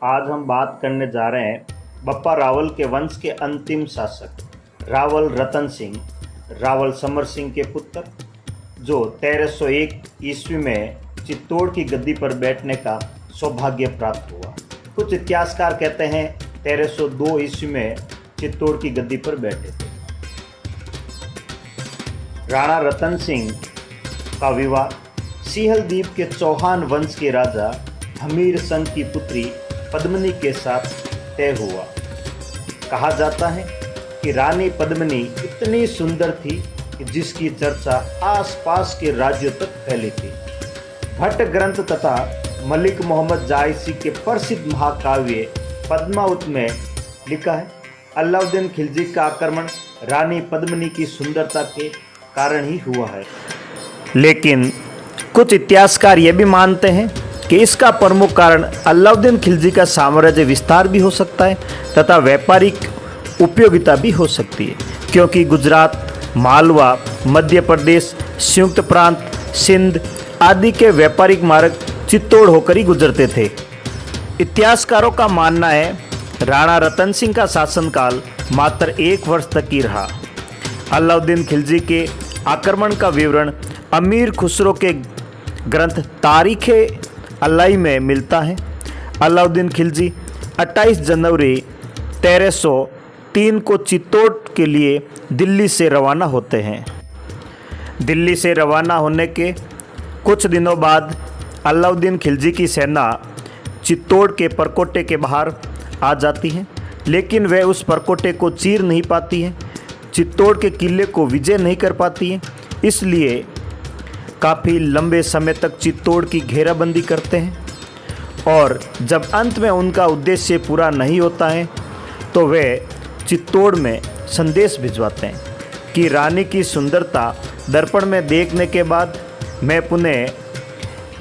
आज हम बात करने जा रहे हैं बप्पा रावल के वंश के अंतिम शासक रावल रतन सिंह, रावल समर सिंह के पुत्र, जो 1301 ईस्वी में चित्तौड़ की गद्दी पर बैठने का सौभाग्य प्राप्त हुआ। कुछ इतिहासकार कहते हैं 1302 ईस्वी में चित्तौड़ की गद्दी पर बैठे थे। राणा रतन सिंह का विवाह सिंहल द्वीप के चौहान वंश के राजा हमीर संघ की पुत्री पद्मिनी के साथ तय हुआ। कहा जाता है कि रानी पद्मिनी इतनी सुंदर थी कि जिसकी चर्चा आसपास के राज्यों तक फैली थी। भट्ट ग्रंथ तथा मलिक मोहम्मद जायसी के प्रसिद्ध महाकाव्य पद्मावत में लिखा है, अलाउद्दीन खिलजी का आक्रमण रानी पद्मिनी की सुंदरता के कारण ही हुआ है। लेकिन कुछ इतिहासकार ये भी मानते हैं कि इसका प्रमुख कारण अलाउद्दीन खिलजी का साम्राज्य विस्तार भी हो सकता है तथा व्यापारिक उपयोगिता भी हो सकती है, क्योंकि गुजरात, मालवा, मध्य प्रदेश, संयुक्त प्रांत, सिंध आदि के व्यापारिक मार्ग चित्तौड़ होकर ही गुजरते थे। इतिहासकारों का मानना है राणा रतन सिंह का शासनकाल मात्र 1 वर्ष तक ही रहा। अलाउद्दीन खिलजी के आक्रमण का विवरण अमीर खुसरो के ग्रंथ तारीख़े अलाई में मिलता है। अलाउद्दीन खिलजी 28 जनवरी 1303 को चित्तौड़ के लिए दिल्ली से रवाना होते हैं। दिल्ली से रवाना होने के कुछ दिनों बाद अलाउद्दीन खिलजी की सेना चित्तौड़ के परकोटे के बाहर आ जाती है, लेकिन वह उस परकोटे को चीर नहीं पाती है, चित्तौड़ के किले को विजय नहीं कर पाती है। इसलिए काफ़ी लंबे समय तक चित्तौड़ की घेराबंदी करते हैं और जब अंत में उनका उद्देश्य पूरा नहीं होता है तो वे चित्तौड़ में संदेश भिजवाते हैं कि रानी की सुंदरता दर्पण में देखने के बाद मैं पुनः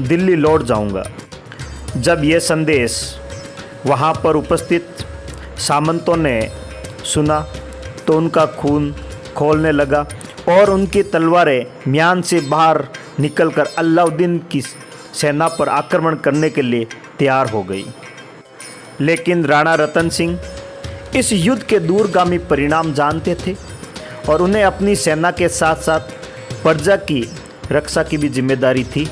दिल्ली लौट जाऊंगा। जब ये संदेश वहाँ पर उपस्थित सामंतों ने सुना तो उनका खून खौलने लगा और उनकी तलवारें म्यान से बाहर निकलकर अलाउद्दीन की सेना पर आक्रमण करने के लिए तैयार हो गई। लेकिन राणा रतन सिंह इस युद्ध के दूरगामी परिणाम जानते थे और उन्हें अपनी सेना के साथ साथ प्रजा की रक्षा की भी जिम्मेदारी थी।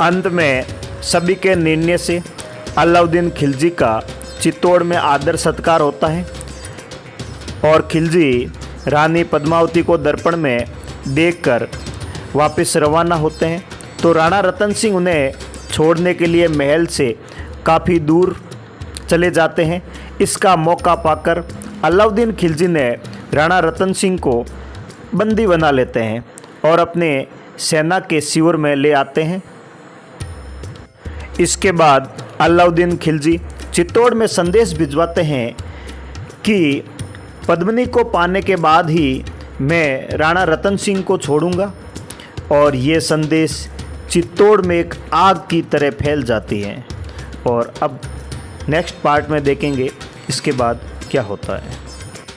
अंत में सभी के निर्णय से अलाउद्दीन खिलजी का चित्तौड़ में आदर सत्कार होता है और खिलजी रानी पद्मावती को दर्पण में देखकर वापस रवाना होते हैं। तो राणा रतन सिंह उन्हें छोड़ने के लिए महल से काफ़ी दूर चले जाते हैं। इसका मौका पाकर अलाउद्दीन खिलजी ने राणा रतन सिंह को बंदी बना लेते हैं और अपने सेना के शिविर में ले आते हैं। इसके बाद अलाउद्दीन खिलजी चित्तौड़ में संदेश भिजवाते हैं कि पद्मिनी को पाने के बाद ही मैं राणा रतन सिंह को छोड़ूंगा, और ये संदेश चित्तौड़ में एक आग की तरह फैल जाती है। और अब नेक्स्ट पार्ट में देखेंगे इसके बाद क्या होता है।